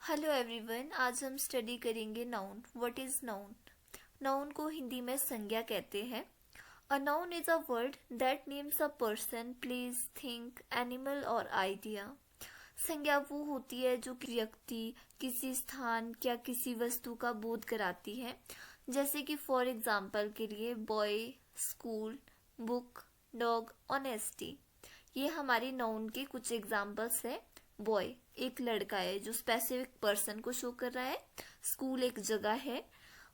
Hello everyone, आज हम study करेंगे noun. What is noun? Noun को हिंदी में संज्ञा कहते हैं। A noun is a word that names a person, place, thing, animal और आइडिया। संज्ञा वो होती है जो व्यक्ति, किसी स्थान या किसी वस्तु का बोध कराती है। जैसे कि फॉर एग्जाम्पल के लिए boy, school, book, dog, honesty. ये हमारी नाउन के कुछ एग्जाम्पल्स है। बॉय एक लड़का है जो स्पेसिफिक पर्सन को शो कर रहा है। स्कूल एक जगह है।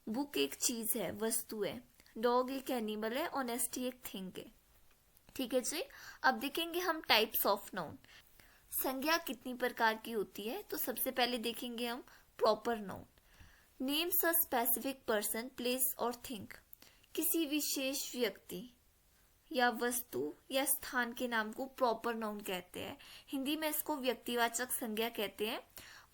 बुक एक चीज है, वस्तु है। डॉग एक एनिमल है। ऑनेस्टी एक थिंग है। ठीक है जी। अब देखेंगे हम टाइप्स ऑफ नाउन। संज्ञा कितनी प्रकार की होती है, तो सबसे पहले देखेंगे हम proper noun. Names a specific person, place और थिंग। किसी विशेष व्यक्ति या वस्तु या स्थान के नाम को प्रॉपर नाउन कहते हैं। हिंदी में इसको व्यक्तिवाचक संज्ञा कहते हैं।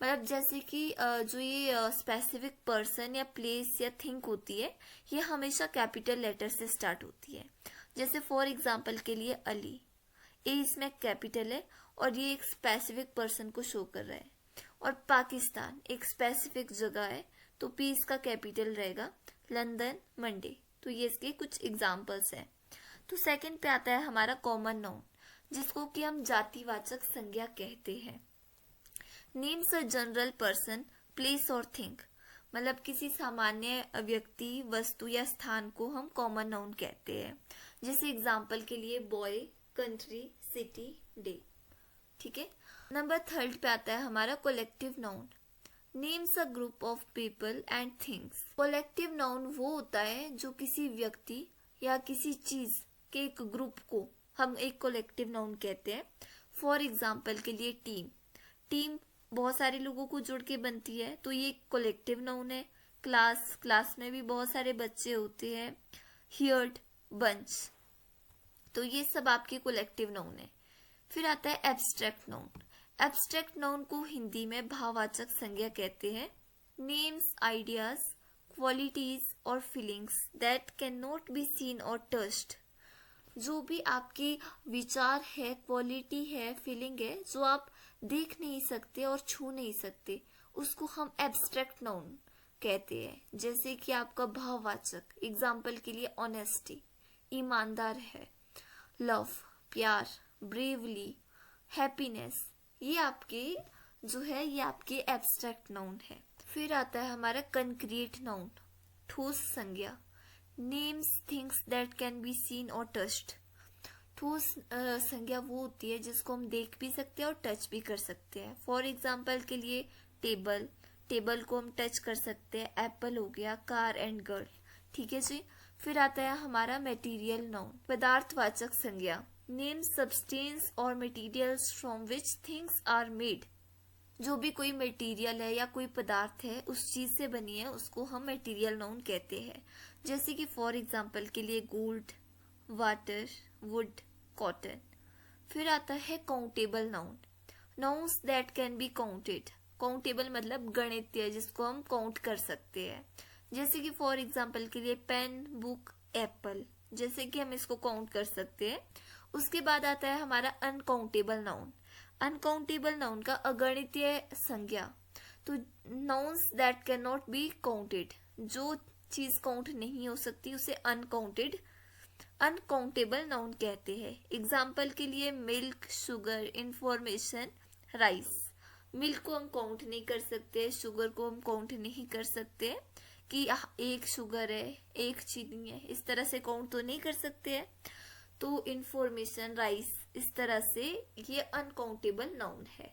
मतलब जैसे कि जो ये स्पेसिफिक पर्सन या प्लेस या थिंग होती है, ये हमेशा कैपिटल लेटर से स्टार्ट होती है। जैसे फॉर एग्जांपल के लिए अली, ए इसमें कैपिटल है और ये एक स्पेसिफिक पर्सन को शो कर रहा है। और पाकिस्तान एक स्पेसिफिक जगह है, तो पी इसका कैपिटल रहेगा। London, Monday. तो ये इसके कुछ एग्जाम्पल्स हैं। तो सेकंड पे आता है हमारा कॉमन नाउन, जिसको कि हम जातिवाचक संज्ञा कहते हैं। Names a general person, place और थिंग। मतलब किसी सामान्य व्यक्ति, वस्तु या स्थान को हम कॉमन नाउन कहते हैं। जैसे एग्जांपल के लिए बॉय, कंट्री, सिटी, डे। ठीक है। नंबर थर्ड पे आता है हमारा collective noun. Names a group of people and things. Collective noun वो होता है जो किसी व्यक्ति या किसी चीज के एक ग्रुप को हम एक कलेक्टिव नाउन कहते हैं। फॉर एग्जाम्पल के लिए टीम। टीम बहुत सारे लोगों को जुड़ के बनती है, तो ये कलेक्टिव नाउन है। क्लास, क्लास में भी बहुत सारे बच्चे होते हैं। Heard, bunch. तो ये सब आपके कलेक्टिव नाउन है। फिर आता है एब्स्ट्रैक्ट नाउन। एब्स्ट्रैक्ट नाउन को हिंदी में भाववाचक संज्ञा कहते हैं। नेम्स, आइडियाज, क्वालिटीज और feelings that can not be seen और टच्ड। जो भी आपकी विचार है, क्वालिटी है, फीलिंग है, जो आप देख नहीं सकते और छू नहीं सकते, उसको हम एब्स्ट्रैक्ट नाउन कहते हैं। जैसे कि आपका भाववाचक, एग्जाम्पल के लिए ऑनेस्टी, ईमानदार है। लव, प्यार, ब्रेवली, हैप्पीनेस, ये आपके जो है ये आपके एब्स्ट्रैक्ट नाउन है। फिर आता है हमारा कंक्रीट नाउन, ठोस संज्ञा। Names, things that can be seen और टच्ड। ठोस संज्ञा वो होती है जिसको हम देख भी सकते हैं और टच भी कर सकते हैं। फॉर एग्जाम्पल के लिए टेबल, टेबल को हम टच कर सकते हैं। एप्पल हो गया। Car and girl. ठीक है जी। फिर आता है हमारा मटेरियल नाउन, पदार्थवाचक संज्ञा। नेम्स, सब्सटेंस और materials from which things are made. जो भी कोई मटेरियल है या कोई पदार्थ है उस चीज से बनी है, उसको हम मटेरियल नाउन कहते हैं। जैसे कि फॉर एग्जाम्पल के लिए गोल्ड, वाटर, वुड, कॉटन। फिर आता है countable noun. Nouns that can be counted. Countable मतलब गणितीय, जिसको हम काउंट कर सकते हैं। जैसे कि फॉर एग्जाम्पल के लिए पेन, बुक, एप्पल। जैसे कि हम इसको काउंट कर सकते हैं। उसके बाद आता है हमारा अनकाउंटेबल नाउन। अनकाउंटेबल नाउन का अगणितीय संज्ञा। तो nouns that can not be counted, जो चीज काउंट नहीं हो सकती उसे अनकाउंटेड, अनकाउंटेबल नाउन कहते हैं। एग्जाम्पल के लिए milk, sugar, information, rice. Milk को हम काउंट नहीं कर सकते, शुगर को हम काउंट नहीं कर सकते कि एक शुगर है, एक चीनी है, इस तरह से काउंट तो नहीं कर सकते हैं। तो इंफॉर्मेशन, राइस, इस तरह से ये अनकाउंटेबल नाउन है।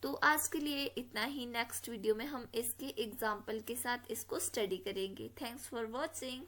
तो आज के लिए इतना ही। नेक्स्ट वीडियो में हम इसके एग्जाम्पल के साथ इसको स्टडी करेंगे। Thanks for watching.